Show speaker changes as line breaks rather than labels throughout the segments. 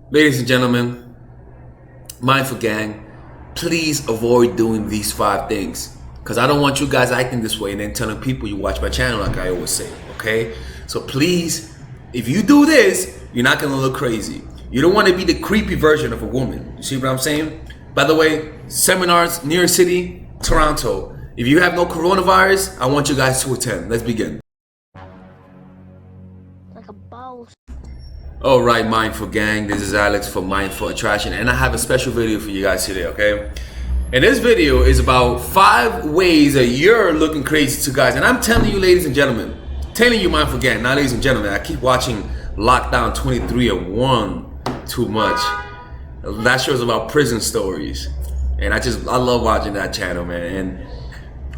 Ladies and gentlemen, Mindful Gang, please avoid doing these 5 things. Because I don't want you guys acting this way and then telling people you watch my channel like I always say, okay? So please, if you do this, you're not going to look crazy. You don't want to be the creepy version of a woman. You see what I'm saying? By the way, seminars, New York City, Toronto. If you have no coronavirus, I want you guys to attend. Let's begin.
Like a boss.
Alright, Mindful Gang, this is Alex for Mindful Attraction, and I have a special video for you guys today, okay? And this video is about 5 ways that you're looking crazy to guys. And I'm telling you, ladies and gentlemen, telling you, Mindful Gang, now ladies and gentlemen, I keep watching Lockdown 23 and 1 too much. That show is about prison stories. And I love watching that channel, man. And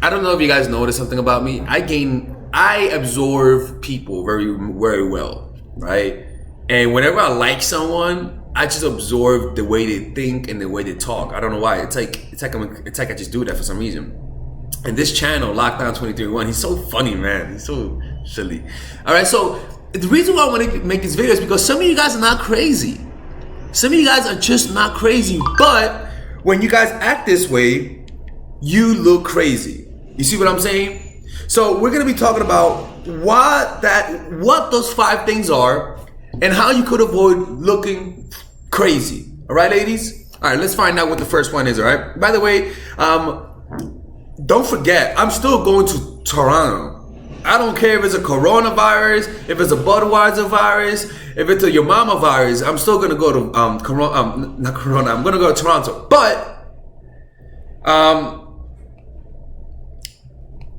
I don't know if you guys noticed something about me. I absorb people very, very well, right? And whenever I like someone, I just absorb the way they think and the way they talk. I don't know why. It's like I just do that for some reason. And this channel, Lockdown 23-1, he's so funny, man. He's so silly. All right, so the reason why I want to make this video is because some of you guys are not crazy. Some of you guys are just not crazy. But when you guys act this way, you look crazy. You see what I'm saying? So we're gonna be talking about what those 5 things are, and how you could avoid looking crazy. All right, ladies? All right, let's find out what the first one is, all right? By the way, don't forget, I'm still going to Toronto. I don't care if it's a coronavirus, if it's a Budweiser virus, if it's a your mama virus, I'm still going to go to, not Corona, I'm going to go to Toronto.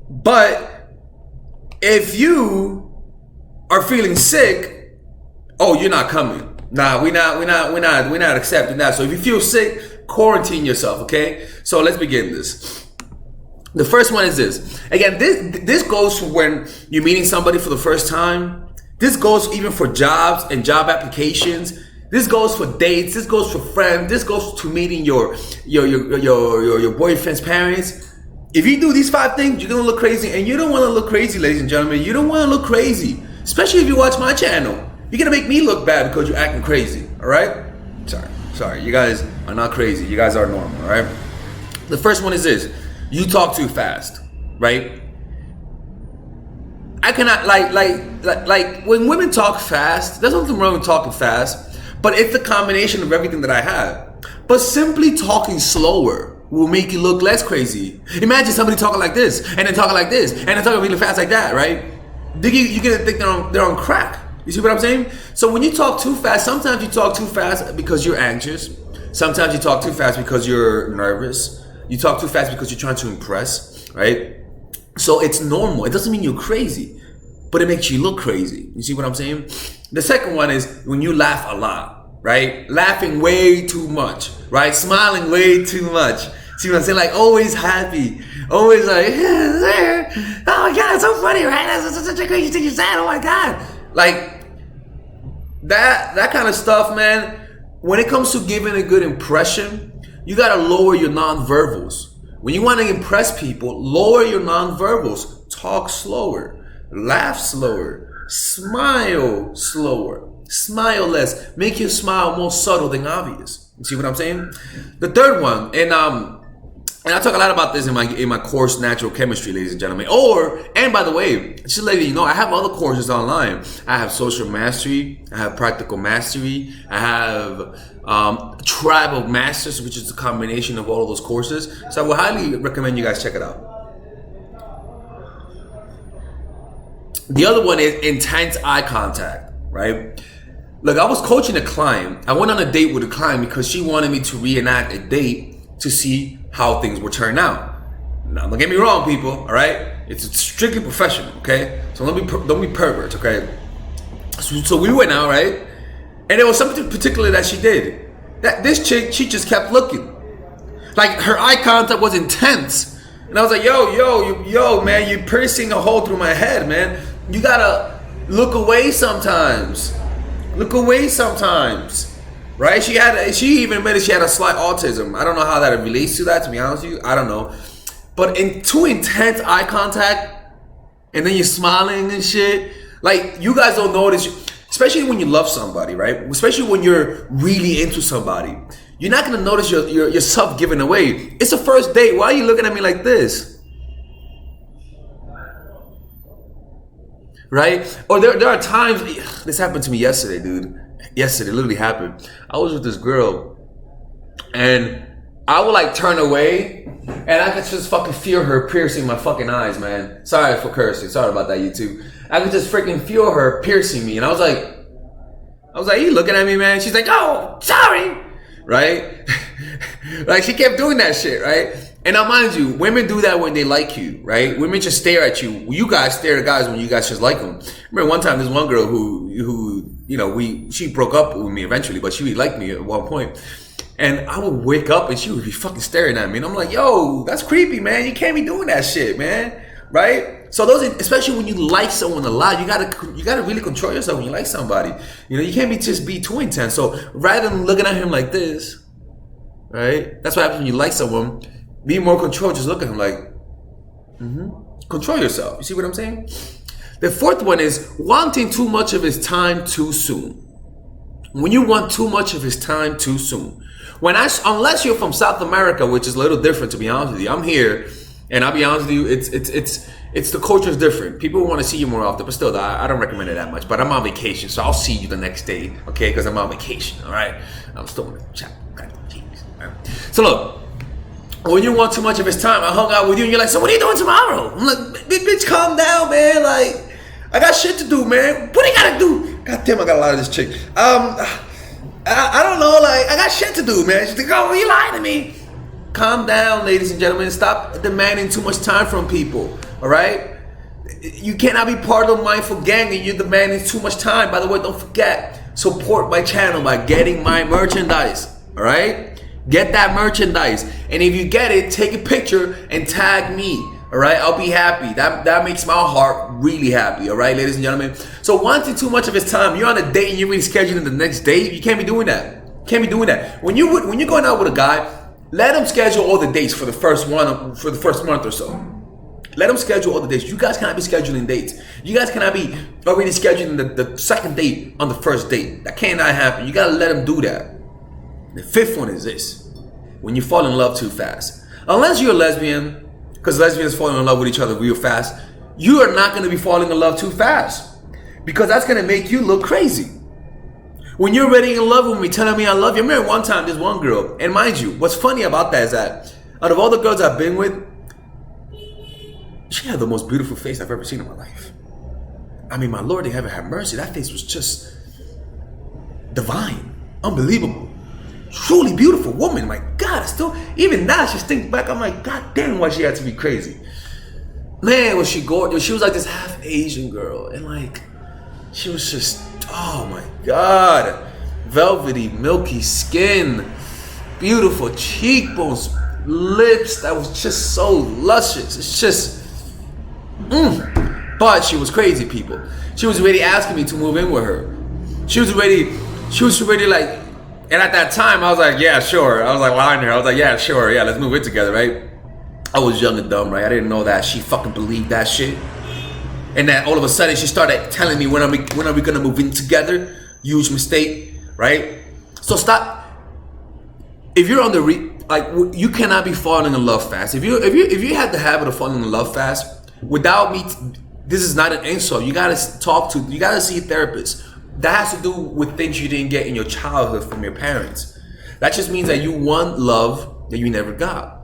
But if you are feeling sick, oh, you're not coming. Nah, we're not accepting that. So if you feel sick, quarantine yourself, okay? So let's begin this. The first one is this. Again, this goes for when you're meeting somebody for the first time. This goes even for jobs and job applications. This goes for dates. This goes for friends. This goes to meeting your boyfriend's parents. If you do these 5 things, you're gonna look crazy, and you don't want to look crazy, ladies and gentlemen. You don't want to look crazy, especially if you watch my channel. You're gonna make me look bad because you're acting crazy, all right? Sorry, you guys are not crazy. You guys are normal, all right? The first one is this: you talk too fast, right? I cannot like when women talk fast. There's nothing wrong with talking fast, but it's the combination of everything that I have. But simply talking slower will make you look less crazy. Imagine somebody talking like this, and then talking like this, and then talking really fast like that, right? You're gonna think they're on crack. You see what I'm saying? So when you talk too fast, sometimes you talk too fast because you're anxious. Sometimes you talk too fast because you're nervous. You talk too fast because you're trying to impress, right? So it's normal. It doesn't mean you're crazy, but it makes you look crazy. You see what I'm saying? The second one is when you laugh a lot, right? Laughing way too much, right? Smiling way too much. See what I'm saying? Like always happy. Always like, oh my God, it's so funny, right? That's such a crazy thing you said. Oh my God. Like that kind of stuff, man. When it comes to giving a good impression, you gotta lower your non-verbals. When you want to impress people, lower your non-verbals. Talk slower, laugh slower, smile slower, smile less. Make your smile more subtle than obvious. You see what I'm saying? The third one, and I talk a lot about this in my course, Natural Chemistry, ladies and gentlemen. And by the way, just to let you know, I have other courses online. I have Social Mastery, I have Practical Mastery, I have Tribe of Masters, which is a combination of all of those courses. So I would highly recommend you guys check it out. The other one is intense eye contact, right? Look, I was coaching a client. I went on a date with a client because she wanted me to reenact a date to see how things would turn out. Now, don't get me wrong, people, all right? It's strictly professional, okay? So don't be perverts, okay? So we went out, right? And there was something particular that she did. That this chick, she just kept looking. Like her eye contact was intense. And I was like, yo, man, you're piercing a hole through my head, man. You gotta look away sometimes. Look away sometimes. Right? She even admitted she had a slight autism. I don't know how that relates to that, to be honest with you. I don't know. But in too intense eye contact, and then you're smiling and shit. Like, you guys don't notice. especially when you love somebody, right? Especially when you're really into somebody, you're not gonna notice yourself giving away. It's the first date. Why are you looking at me like this? Right? Or there are times, this happened to me yesterday, dude. Yesterday, literally happened. I was with this girl, and I would like turn away, and I could just fucking feel her piercing my fucking eyes, man. Sorry for cursing. Sorry about that, you too. I could just freaking feel her piercing me, and I was like, you looking at me, man? She's like, oh, sorry, right? Like, she kept doing that shit, right? And now, mind you, women do that when they like you, right? Women just stare at you. You guys stare at guys when you guys just like them. Remember one time, there's one girl who you know, she broke up with me eventually, but she liked me at one point. And I would wake up and she would be fucking staring at me. And I'm like, yo, that's creepy, man. You can't be doing that shit, man. Right? So those, especially when you like someone a lot, you gotta really control yourself when you like somebody. You know, you can't just be too intense. So rather than looking at him like this, right? That's what happens when you like someone. Be more controlled. Just look at him like, control yourself. You see what I'm saying? The fourth one is wanting too much of his time too soon. When you want too much of his time too soon. Unless you're from South America, which is a little different, to be honest with you. I'm here, and I'll be honest with you, it's the culture is different. People want to see you more often, but still, I don't recommend it that much. But I'm on vacation, so I'll see you the next day, okay? Because I'm on vacation, all right? I'm still in the chat. So look, when you want too much of his time, I hung out with you, and you're like, so what are you doing tomorrow? I'm like, bitch, calm down, man. Like, I got shit to do, man. What do you gotta do? God damn, I got a lot of this chick. I don't know, like, I got shit to do, man. She's like, oh, you lying to me. Calm down, ladies and gentlemen. Stop demanding too much time from people, all right? You cannot be part of the mindful gang and you're demanding too much time. By the way, don't forget, support my channel by getting my merchandise, all right? Get that merchandise. And if you get it, take a picture and tag me, all right? I'll be happy. That makes my heart really happy, all right, ladies and gentlemen? So wanting too much of his time, you're on a date and you're really scheduling the next date, you can't be doing that. Can't be doing that. When you're going out with a guy, let him schedule all the dates for the first month or so. Let him schedule all the dates. You guys cannot be scheduling dates. You guys cannot be already scheduling the second date on the first date. That cannot happen. You gotta let him do that. The fifth one is this. When you fall in love too fast. Unless you're a lesbian, because lesbians fall in love with each other real fast, you are not going to be falling in love too fast. Because that's going to make you look crazy. When you're already in love with me, telling me I love you. I remember one time, this one girl, and mind you, what's funny about that is that out of all the girls I've been with, she had the most beautiful face I've ever seen in my life. I mean, my Lord in heaven have mercy. That face was just divine, unbelievable. Truly beautiful woman. My God, even now, she thinks back, I'm like, God damn, why she had to be crazy. Man, was she gorgeous. She was like this half Asian girl. And like, she was just, oh my God. Velvety, milky skin. Beautiful cheekbones. Lips that was just so luscious. It's just, But she was crazy, people. She was already asking me to move in with her. She was already like, and at that time, I was like, yeah, sure. I was like lying to her. I was like, yeah, sure. Yeah, let's move in together, right? I was young and dumb, right? I didn't know that she fucking believed that shit. And then all of a sudden, she started telling me, when are we going to move in together? Huge mistake, right? So stop. If you're on the, you cannot be falling in love fast. If you had the habit of falling in love fast, without me, this is not an insult. You got to see a therapist. That has to do with things you didn't get in your childhood from your parents. That just means that you want love that you never got.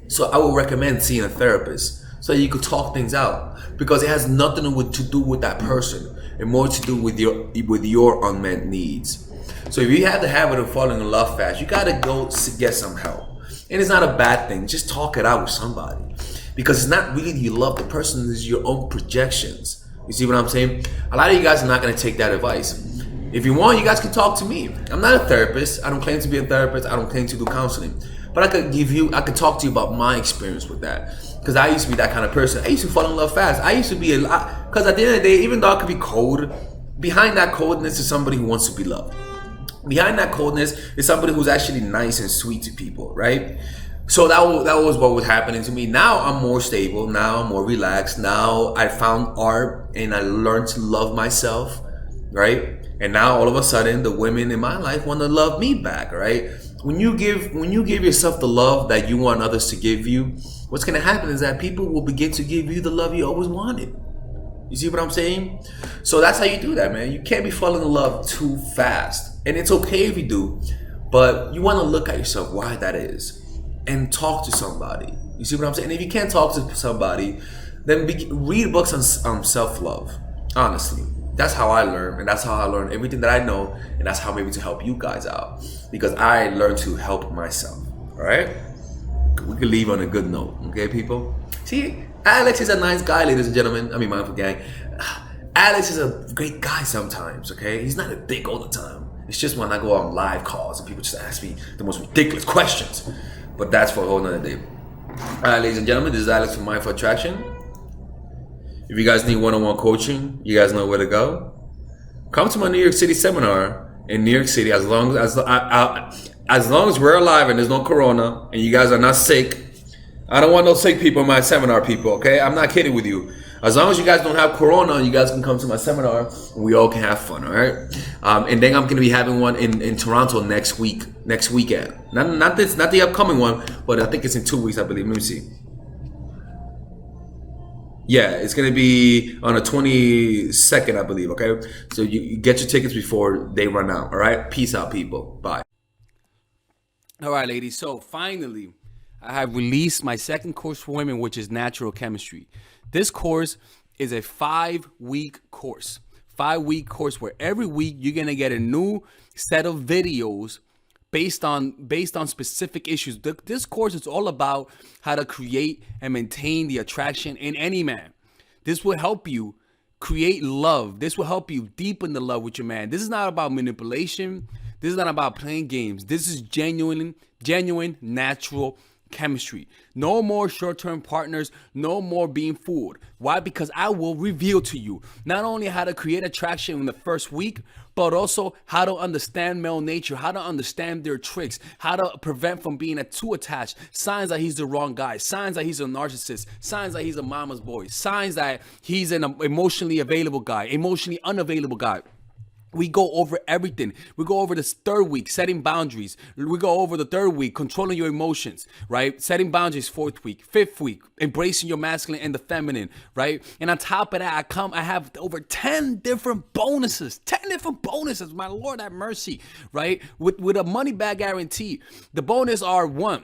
So I would recommend seeing a therapist so you could talk things out, because it has nothing to do with that person and more to do with your unmet needs. So if you have the habit of falling in love fast, you gotta go get some help. And it's not a bad thing. Just talk it out with somebody, because it's not really you love the person, it's your own projections. You see what I'm saying? A lot of you guys are not going to take that advice. If you want, you guys can talk to me. I'm not a therapist. I don't claim to be a therapist. I don't claim to do counseling. But I could talk to you about my experience with that. Because I used to be that kind of person. I used to fall in love fast. I used to be because at the end of the day, even though I could be cold, behind that coldness is somebody who wants to be loved. Behind that coldness is somebody who's actually nice and sweet to people, right? So that was what was happening to me. Now I'm more stable. Now I'm more relaxed. Now I found art and I learned to love myself. right? And now all of a sudden, the women in my life want to love me back, right? When you give yourself the love that you want others to give you, what's gonna happen is that people will begin to give you the love you always wanted. You see what I'm saying? So that's how you do that, man. You can't be falling in love too fast. And it's okay if you do, but you want to look at yourself, why that is, and talk to somebody. You see what I'm saying? And if you can't talk to somebody, then read books on self-love. Honestly, that's how I learn, and that's how I learn everything that I know, and that's how I'm able to help you guys out, because I learned to help myself. All right? We can leave on a good note, okay, people? See, Alex is a nice guy, ladies and gentlemen. I mean, mindful gang. Alex is a great guy sometimes, okay? He's not a dick all the time. It's just when I go on live calls and people just ask me the most ridiculous questions. But that's for a whole nother day. All right, ladies and gentlemen, this is Alex from Mindful Attraction. If you guys need one-on-one coaching, you guys know where to go. Come to my New York City seminar in New York City. As long as we're alive and there's no corona and you guys are not sick. I don't want no sick people in my seminar, people, okay? I'm not kidding with you. As long as you guys don't have corona, you guys can come to my seminar and we all can have fun, all right? And then I'm going to be having one in Toronto next weekend. Not the upcoming one, but I think it's in 2 weeks, I believe. Let me see. Yeah, it's going to be on the 22nd, I believe, okay? So you get your tickets before they run out, all right? Peace out, people. Bye. All right, ladies. So finally, I have released my second course for women, which is natural chemistry. This course is a 5-week course. 5-week course where every week you're going to get a new set of videos based on specific issues. This course is all about how to create and maintain the attraction in any man. This will help you create love. This will help you deepen the love with your man. This is not about manipulation. This is not about playing games. This is genuine natural chemistry. No more short-term partners, no more being fooled. Why? Because I will reveal to you not only how to create attraction in the first week, but also how to understand male nature, how to understand their tricks, how to prevent from being too attached, signs that he's the wrong guy, signs that he's a narcissist, signs that he's a mama's boy, signs that he's an emotionally available guy, emotionally unavailable guy. We go over everything. We go over this 3rd week, setting boundaries. We go over the 3rd week, controlling your emotions, right? Setting boundaries, 4th week. 5th week, embracing your masculine and the feminine, right? And on top of that, I have over 10 different bonuses. 10 different bonuses, my Lord have mercy, right? With a money back guarantee. The bonus are 1,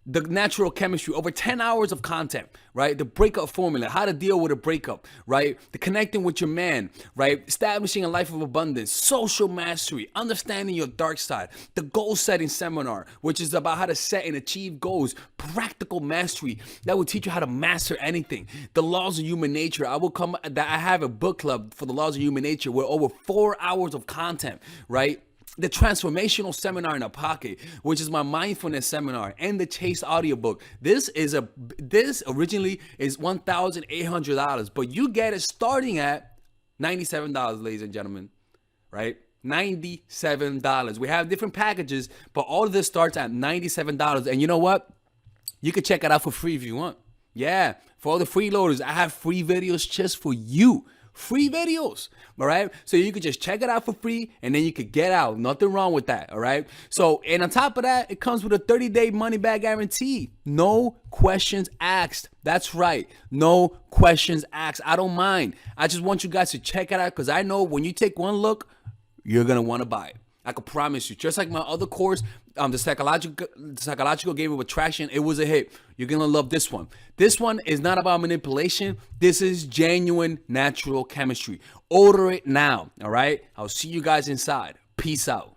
the natural chemistry, over 10 hours of content, right? The breakup formula, how to deal with a breakup, right? The connecting with your man, right? Establishing a life of abundance, social mastery, understanding your dark side, the goal setting seminar, which is about how to set and achieve goals, practical mastery that will teach you how to master anything, the laws of human nature. I have a book club for the laws of human nature with over 4 hours of content, right? The transformational seminar in a pocket, which is my mindfulness seminar, and the Chase audiobook. This originally is $1,800, but you get it starting at $97, ladies and gentlemen, right? $97. We have different packages, but all of this starts at $97. And you know what? You can check it out for free if you want. Yeah, for all the freeloaders, I have free videos just for you. Free videos, all right? So you could just check it out for free and then you could get out. Nothing wrong with that, all right? So, and on top of that, it comes with a 30-day money-back guarantee. No questions asked. That's right. No questions asked. I don't mind. I just want you guys to check it out because I know when you take one look, you're going to want to buy it. I can promise you. Just like my other course, the psychological game of attraction, it was a hit. You're going to love this one. This one is not about manipulation. This is genuine natural chemistry. Order it now, all right? I'll see you guys inside. Peace out.